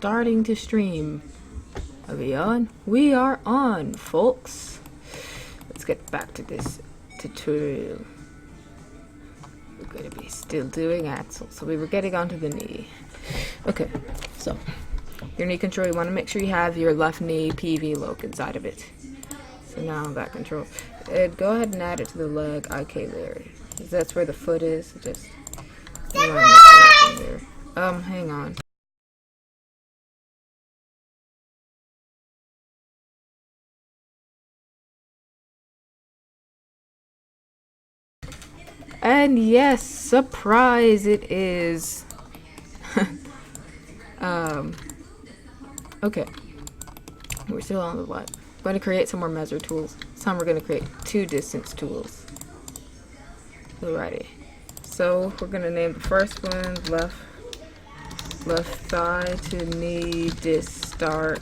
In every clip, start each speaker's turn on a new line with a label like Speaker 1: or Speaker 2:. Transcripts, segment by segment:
Speaker 1: starting to stream. Are we on? We are on, folks. Let's get back to this tutorial. We're going to be still doing axle. So we were getting onto the knee. Okay, so your knee control, you want to make sure you have your left knee PV loc inside of it. So now that control. Go ahead and add it to the leg IK layer. That's where the foot is. Just there. Hang on. And yes, surprise it is. Okay. We're still on the what? I'm going to create some more measure tools. This time we're going to create 2 distance tools. Alrighty. So we're going to name the first one left thigh to knee dist start.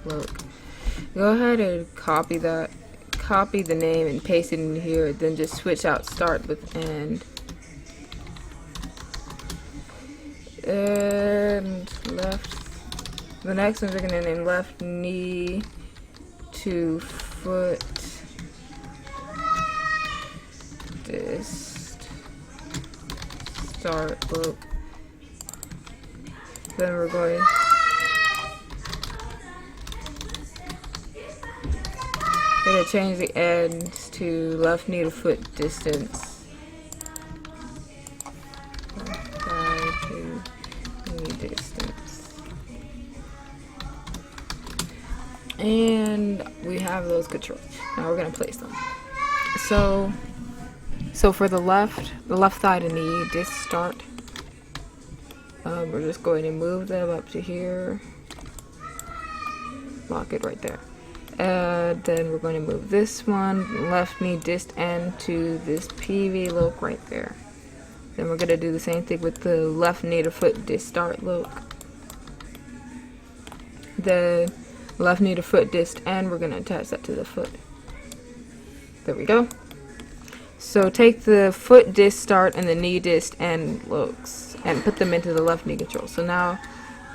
Speaker 1: Look. Go ahead and copy that. Copy the name and paste it in here, then just switch out start with end. And left. The next one we're going to name left knee to foot dist start loop. Then we're going to change the ends to left knee to foot distance. Left thigh to knee distance. And we have those controls. Now we're going to place them. So for the left thigh to knee dist start, we're just going to move them up to here. Lock it right there. Then we're going to move this one, left knee dist end, to this PV loc right there. Then we're going to do the same thing with the left knee to foot dist start loc. The left knee to foot dist end, we're going to attach that to the foot. There we go. So take the foot dist start and the knee dist end locs and put them into the left knee control. So now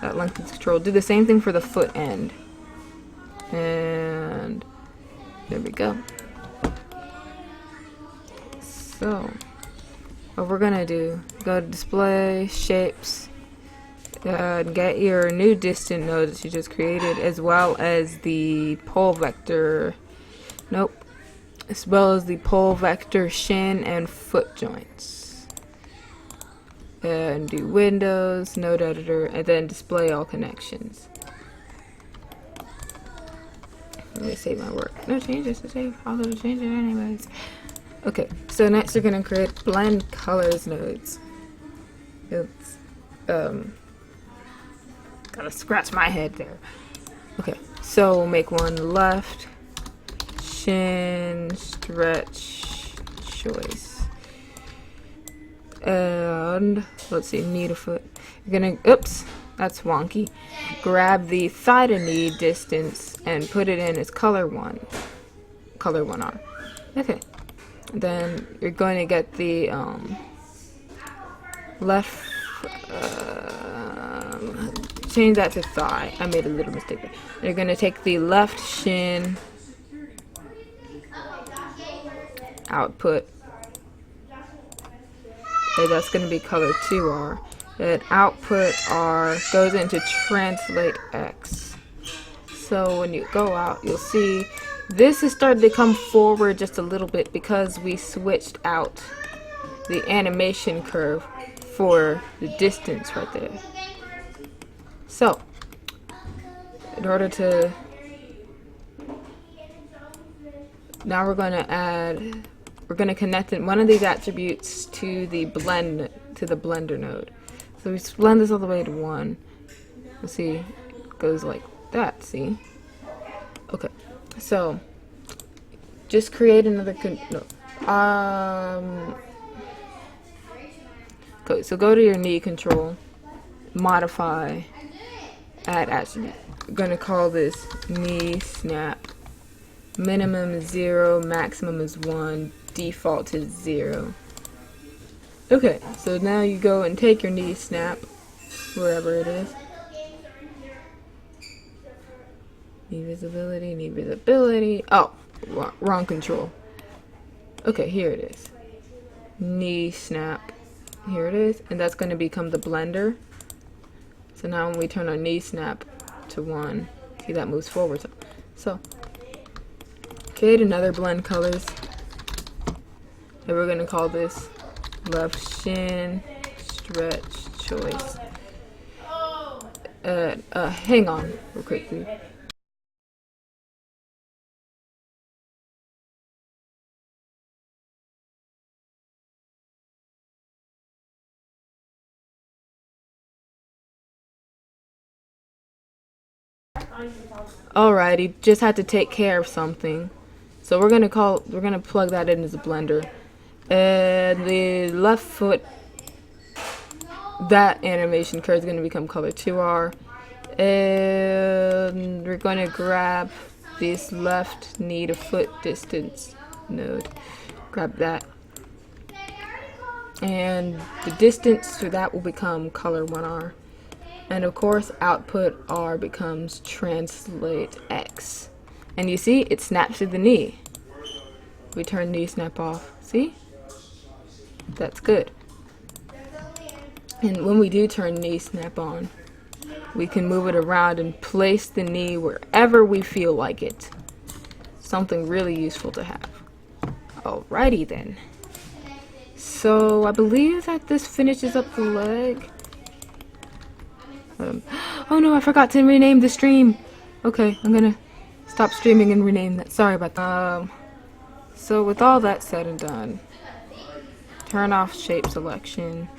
Speaker 1: that length control, do the same thing for the foot end. And there we go. So what we're gonna do, go to display shapes, get your new distant node that you just created, as well as the pole vector, as well as the pole vector shin and foot joints. And do Windows, node editor, and then display all connections. Let me save my work. No changes to save. I'll go to change it anyways. Okay, so next we're gonna create blend colors nodes. It's gotta scratch my head there. Okay, so we'll make one left shin stretch choice. And let's see, knee to foot. You're gonna oops. That's wonky. Grab the thigh to knee distance and put it in as color 1. Color 1R. Okay. Then you're going to get the left. Change that to thigh. I made a little mistake there. You're going to take the left shin output. Okay, that's going to be color 2R. That output R goes into translate X. So when you go out, you'll see this is starting to come forward just a little bit because we switched out the animation curve for the distance right there. So in order to, now we're going to connect one of these attributes to the blender node. So we blend this all the way to 1. Let's see, it goes like that, see? Okay, so just create another, okay, so go to your knee control, modify, add attribute. We're gonna call this knee snap. Minimum is 0, maximum is 1, default is 0. Okay, so now you go and take your knee snap, wherever it is, Need visibility, need visibility. Oh, wrong control. Okay, here it is. Knee snap. Here it is. And that's going to become the blender. So now when we turn our knee snap to 1, see that moves forward. So create another blend colors. And we're going to call this left shin stretch choice. Hang on real quickly. Alrighty, just had to take care of something. So we're gonna plug that in as a blender. And the left foot, that animation card is gonna become color 2R. And we're gonna grab this left knee to foot distance node. Grab that. And the distance for that will become color 1R. And of course, output R becomes translate X. And you see, it snaps to the knee. We turn knee snap off. See? That's good. And when we do turn knee snap on, we can move it around and place the knee wherever we feel like it. Something really useful to have. Alrighty then. So I believe that this finishes up the leg. Oh no, I forgot to rename the stream. Okay, I'm gonna stop streaming and rename that. Sorry about that. So with all that said and done, turn off shape selection.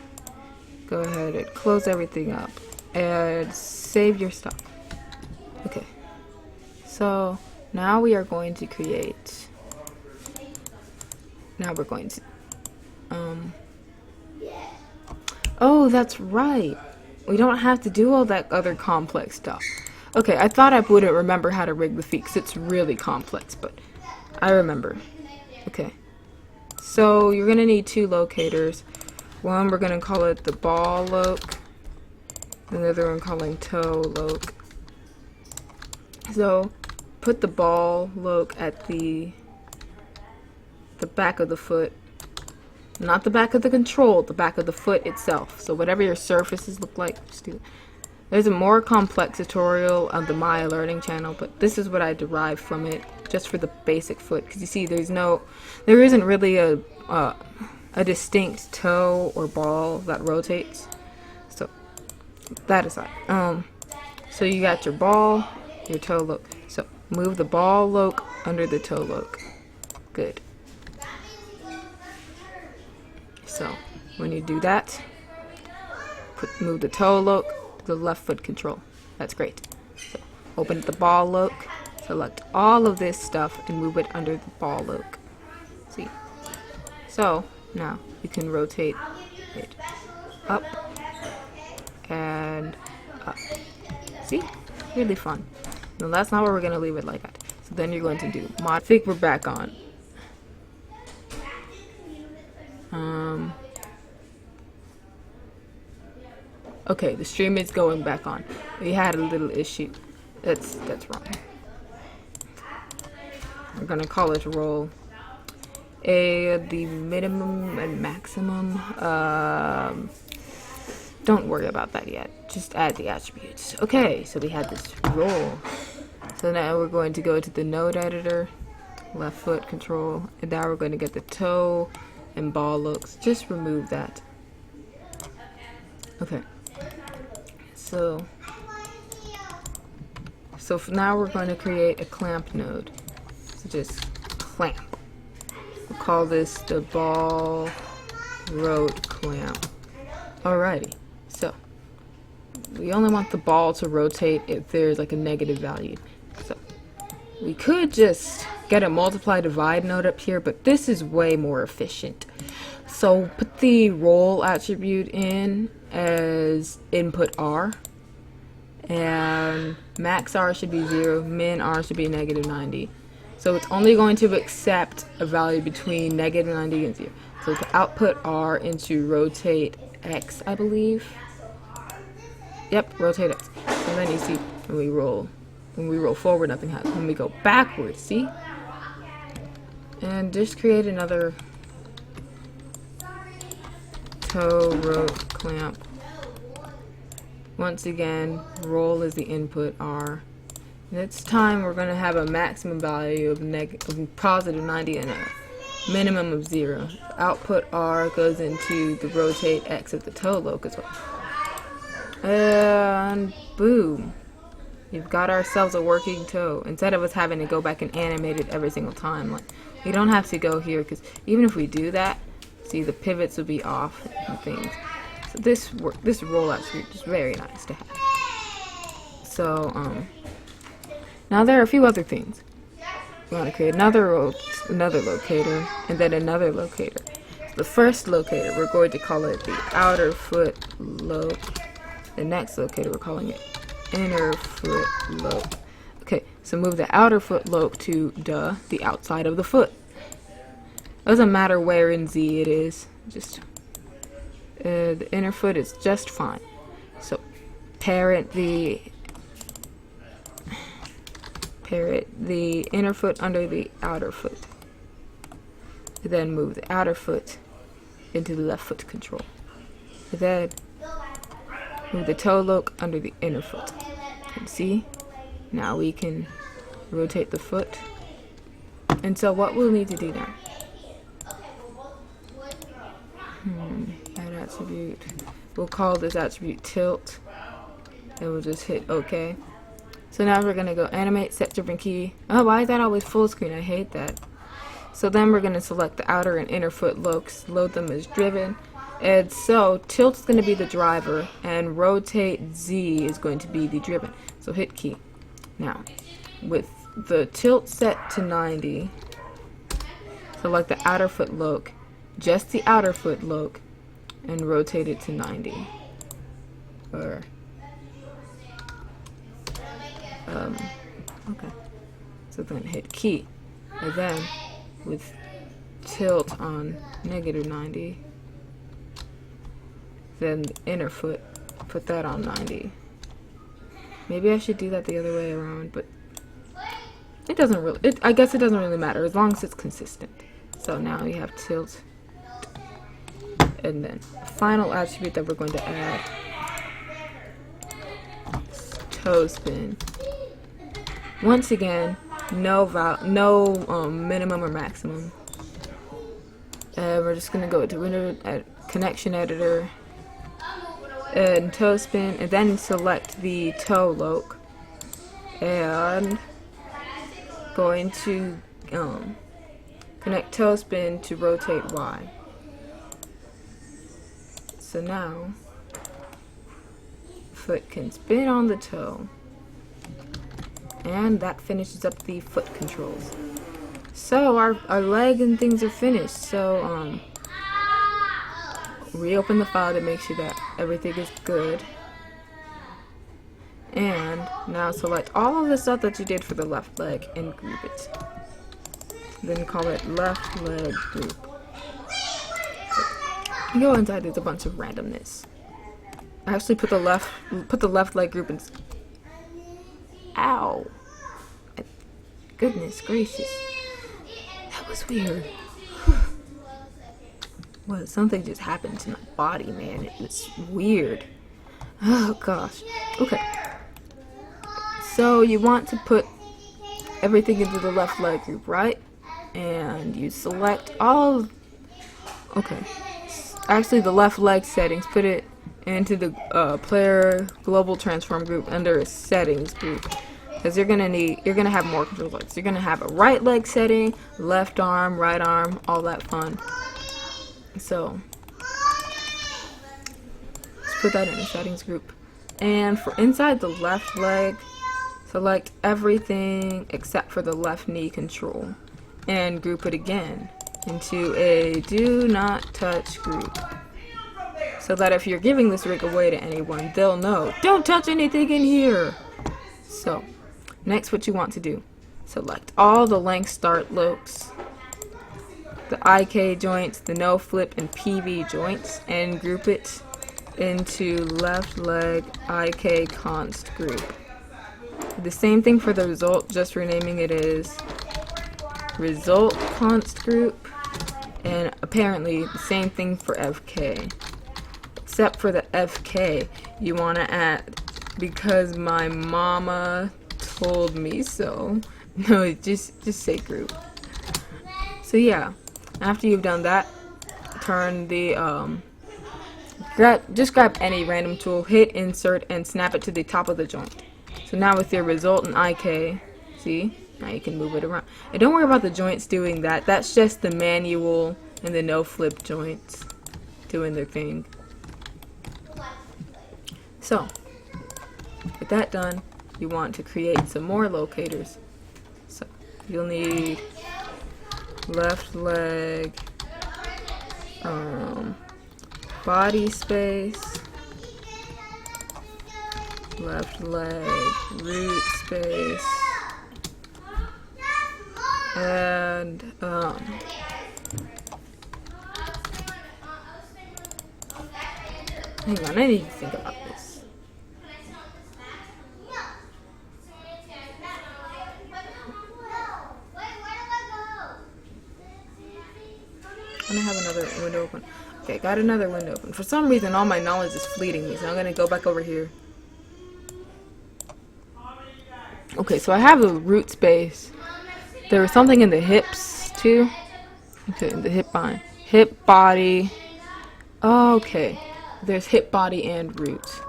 Speaker 1: Go ahead and close everything up and save your stuff. Okay. So now we are going to create. Now we're going to. Oh, that's right. We don't have to do all that other complex stuff. Okay, I thought I wouldn't remember how to rig the feet because it's really complex, but I remember. Okay. So you're going to need 2 locators. One, we're going to call it the ball loc. Another one calling toe loc. So put the ball loc at the back of the foot. Not the back of the control, the back of the foot itself. So whatever your surfaces look like, just do it. There's a more complex tutorial on the Maya Learning channel, but this is what I derived from it, just for the basic foot. Because you see, there isn't really a distinct toe or ball that rotates. So that aside, so you got your ball, your toe loc. So move the ball loc under the toe loc. Good. So when you do that, move the toe loc to the left foot control. That's great. So open the ball loc, select all of this stuff and move it under the ball loc. See? So now you can rotate it up and up. See? Really fun. No, that's not where we're going to leave it like that. So then you're going to do mod. I think we're back on. Okay, the stream is going back on. We had a little issue. That's wrong. We're gonna call it roll. The minimum and maximum. Don't worry about that yet. Just add the attributes. Okay, so we had this roll. So now we're going to go to the node editor, left foot control, and now we're going to get the toe and ball looks. Just remove that. Okay. So now we're going to create a clamp node. So just clamp. We'll call this the ball rot clamp. Alrighty. So we only want the ball to rotate if there's like a negative value. So we could just get a multiply divide node up here, but this is way more efficient. So put the roll attribute in as input R, and max R should be 0, min R should be negative 90. So it's only going to accept a value between negative 90 and 0. So to output R into rotate X, I believe. Yep, rotate X. And then you see when we roll, When we roll forward, nothing happens. When we go backwards, see? And just create another toe, rope, clamp. Once again, roll is the input, R. This time we're going to have a maximum value of positive 90 and a minimum of 0. Output R goes into the rotate X of the toe loc as well. And boom. You've got ourselves a working toe. Instead of us having to go back and animate it every single time. Like, we don't have to go here, because even if we do that, see, the pivots will be off and things. So this roll attribute is very nice to have. So, now there are a few other things. We want to create another locator, and then another locator. So the first locator, we're going to call it the outer foot loc. The next locator, we're calling it inner foot loc. Okay, so move the outer foot loc to the outside of the foot. Doesn't matter where in Z it is. Just the inner foot is just fine. So parent the inner foot under the outer foot. Then move the outer foot into the left foot control. Then move the toe loc under the inner foot. And see? Now we can rotate the foot. And so what we'll need to do now. Add attribute. We'll call this attribute tilt. And we'll just hit OK. So now we're going to go animate, set driven key. Oh, why is that always full screen? I hate that. So then we're going to select the outer and inner foot locs, load them as driven. And so tilt is going to be the driver, and rotate Z is going to be the driven. So hit key. Now, with the tilt set to 90, select the outer foot loc, just the outer foot loc, and rotate it to 90. Or okay. So then hit key, and then with tilt on negative 90, then the inner foot, put that on 90. Maybe I should do that the other way around, but it doesn't really, I guess it doesn't really matter as long as it's consistent. So now we have tilt, and then the final attribute that we're going to add is toe spin. Once again, no minimum or maximum. And we're just gonna go to window connection editor and toe spin, and then select the toe loc, and going to connect toe spin to rotate Y. So now foot can spin on the toe. And that finishes up the foot controls. So our leg and things are finished. So reopen the file to make sure that everything is good. And now select all of the stuff that you did for the left leg and group it. Then call it left leg group. So go inside, there's a bunch of randomness. I actually put the left leg group in. Ow. Goodness gracious. That was weird. Well, something just happened to my body, man. It was weird. Oh gosh. Okay. So you want to put everything into the left leg group, right? And you select all of, okay. Actually the left leg settings, put it into the player global transform group under a settings group, because you're gonna have more control legs. You're gonna have a right leg setting, left arm, right arm, all that fun. So let's put that in a settings group. And for inside the left leg, select everything except for the left knee control and group it again into a do not touch group. So that if you're giving this rig away to anyone, they'll know, don't touch anything in here. So, next what you want to do, select all the length start locs, the IK joints, the no flip and PV joints, and group it into left leg IK const group. The same thing for the result, just renaming it as result const group, and apparently the same thing for FK. Except for the FK, you want to add because my mama told me so. No, just say group. So yeah, after you've done that, turn the just grab any random tool, hit insert, and snap it to the top of the joint. So now with your result and IK, see, now you can move it around. And don't worry about the joints doing that. That's just the manual and the no flip joints doing their thing. So with that done, you want to create some more locators. So you'll need left leg, body space, left leg, root space, and hang on, I need to think about this. I'm gonna have another window open. Okay, got another window open. For some reason, all my knowledge is fleeting me, so I'm gonna go back over here. Okay, so I have a root space. There was something in the hips, too. Okay, the hip body. Hip, body. Okay, there's hip, body, and root.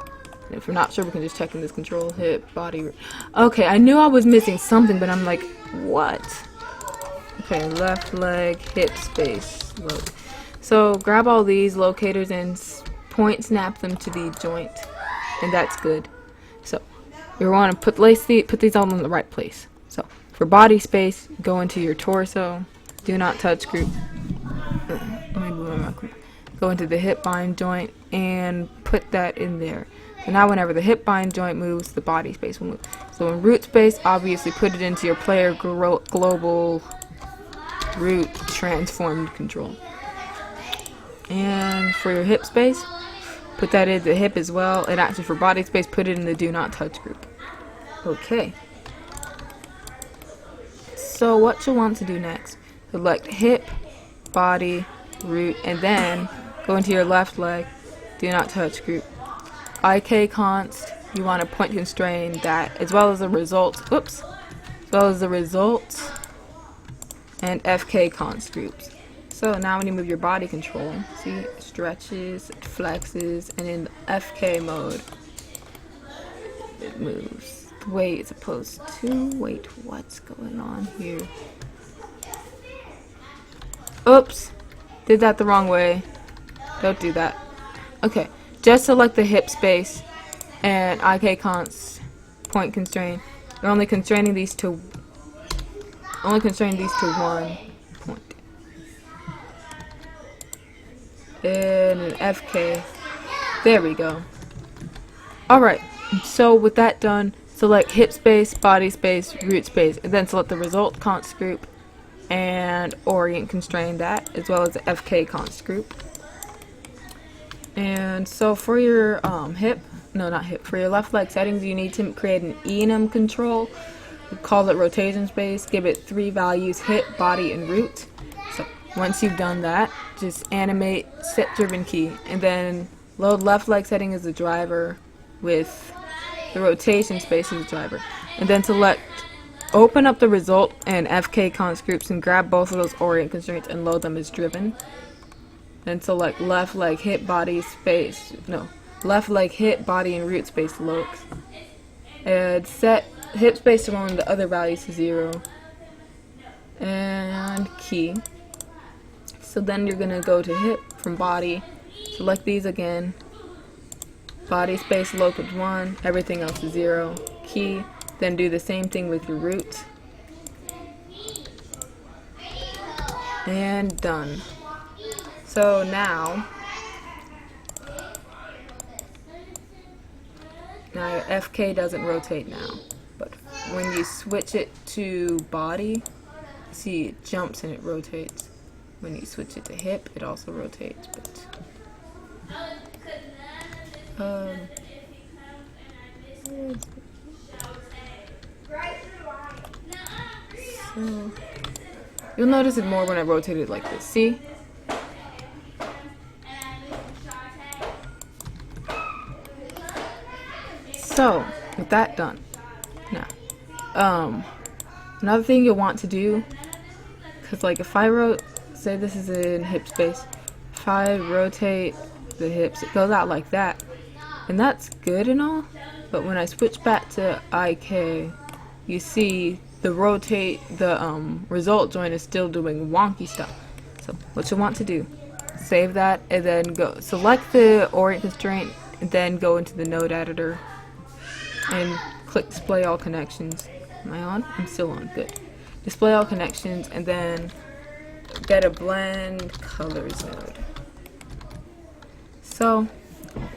Speaker 1: And if we're not sure, we can just check in this control. Hip, body, root. Okay, I knew I was missing something, but I'm like, what? Okay, left leg, hip space, load. So grab all these locators and point snap them to the joint, and that's good. So you want to put these all in the right place. So for body space, go into your torso, do not touch group. Let me move my mouse. Go into the hip bind joint and put that in there. So now whenever the hip bind joint moves, the body space will move. So in root space, obviously put it into your player global root transformed control. And for your hip space, put that in the hip as well. And actually for body space, put it in the do not touch group. Okay. So what you'll want to do next, select hip, body, root, and then go into your left leg, do not touch group. IK const, you want to point constrain that, as well as the results, as well as the results and FK const groups. So now when you move your body control, see, it stretches, it flexes, and in FK mode, it moves the way it's supposed to. Wait, what's going on here? Oops, did that the wrong way. Don't do that. Okay, just select the hip space and IK const point constrain. You're only constraining these to one point. And an FK. There we go. Alright, so with that done, select hip space, body space, root space, and then select the result const group and orient constrain that, as well as the FK const group. And so for your for your left leg settings, you need to create an enum control. Call it rotation space, give it 3 values, hip, body, and root. So once you've done that, just animate set driven key, and then load left leg setting as the driver with the rotation space as the driver. And then open up the result and FK const groups and grab both of those orient constraints and load them as driven. Then select left leg, hip, body, left leg, hip, body, and root space locks. And set hip space to 1, the other values to 0. And key. So then you're gonna go to hip from body, select these again. Body space loc with 1, everything else is 0. Key. Then do the same thing with your root. And done. So now your FK doesn't rotate now, but when you switch it to body, see it jumps and it rotates. When you switch it to hip, it also rotates. But So you'll notice it more when I rotate it like this. See? So with that done, now another thing you'll want to do, because like if I say this is in hip space, if I rotate the hips, it goes out like that, and that's good and all, but when I switch back to IK, you see the result joint is still doing wonky stuff. So what you want to do, save that and then go select the orient constraint and then go into the node editor and click display all connections. Am I on? I'm still on. Good. Display all connections and then get a blend colors node. So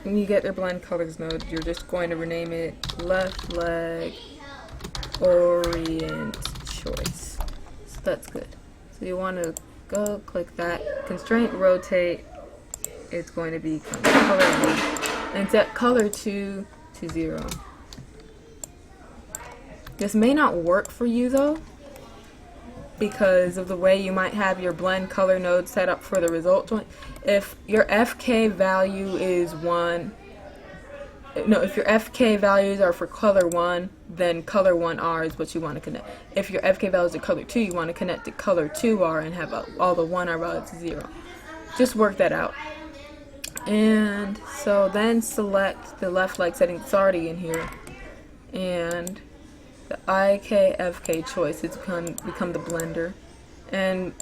Speaker 1: when you get your blend colors node, you're just going to rename it left leg orient choice. So that's good. So you want to go click that constraint rotate. It's going to be color 1 and set color 2 to 0. This may not work for you though, because of the way you might have your blend color node set up for the result joint. If your FK value is 1, if your FK values are for color 1, then color 1R is what you want to connect. If your FK values are color 2, you want to connect to color 2R and have all the 1R values to 0. Just work that out. And so then select the left leg setting that's already in here, and the IK FK choice has become the blender, and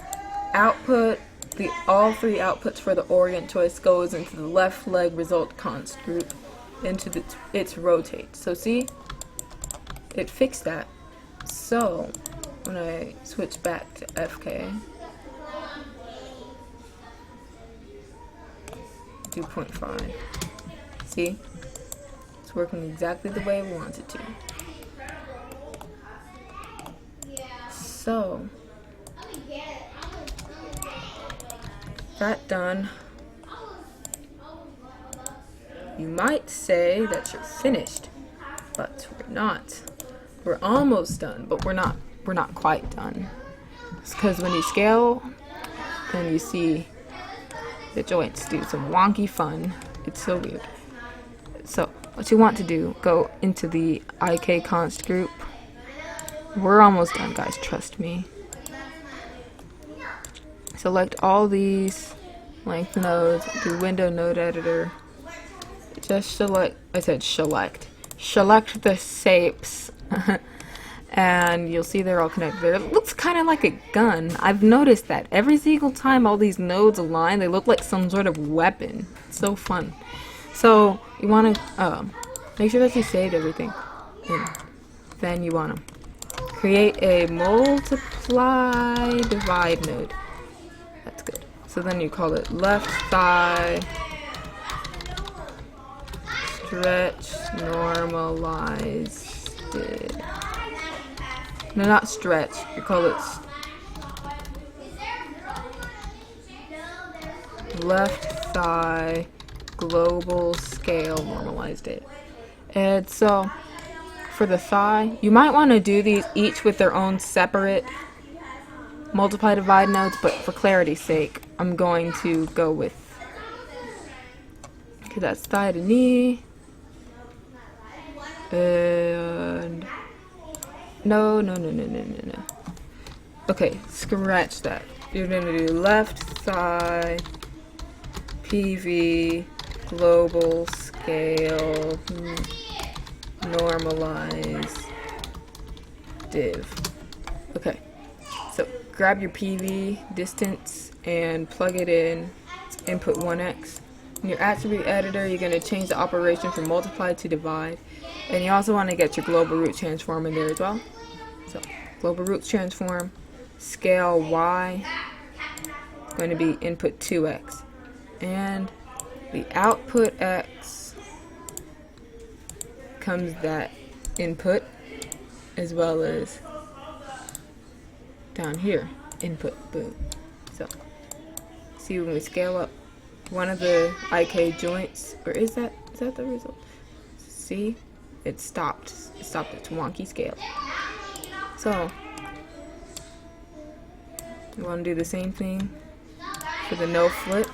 Speaker 1: output all 3 outputs for the orient choice goes into the left leg result const group into its rotate. So see, it fixed that. So when I switch back to FK, do 0.5. See, it's working exactly the way we want it to. So, that done, you might say that you're finished, but we're not. We're almost done, but we're not quite done. It's because when you scale, then you see the joints do some wonky fun. It's so weird. So, what you want to do, go into the IK const group. We're almost done, guys, trust me. Select all these length nodes, do window node editor. Just select the shapes. And you'll see they're all connected. It looks kind of like a gun. I've noticed that every single time all these nodes align, they look like some sort of weapon. It's so fun. So you want to make sure that you saved everything. And then you want to create a multiply divide node. That's good. So then you call it left thigh stretch normalized. No, not stretch. You call it left thigh global scale normalized it. And so for the thigh, you might want to do these each with their own separate multiply divide nodes, but for clarity's sake, I'm going to go with, okay, that's thigh to knee, and no. Okay, scratch that. You're gonna do left thigh PV global scale normalize div. Okay, so grab your PV distance and plug it in, input 1x. In your attribute editor, you're going to change the operation from multiply to divide, and you also want to get your global root transform in there as well. So global root transform, scale y, is going to be input 2x, and the output x comes that input, as well as down here, input, boom. So, see when we scale up one of the IK joints, or is that the result? See, it stopped its wonky scale. So, You want to do the same thing for the no flip?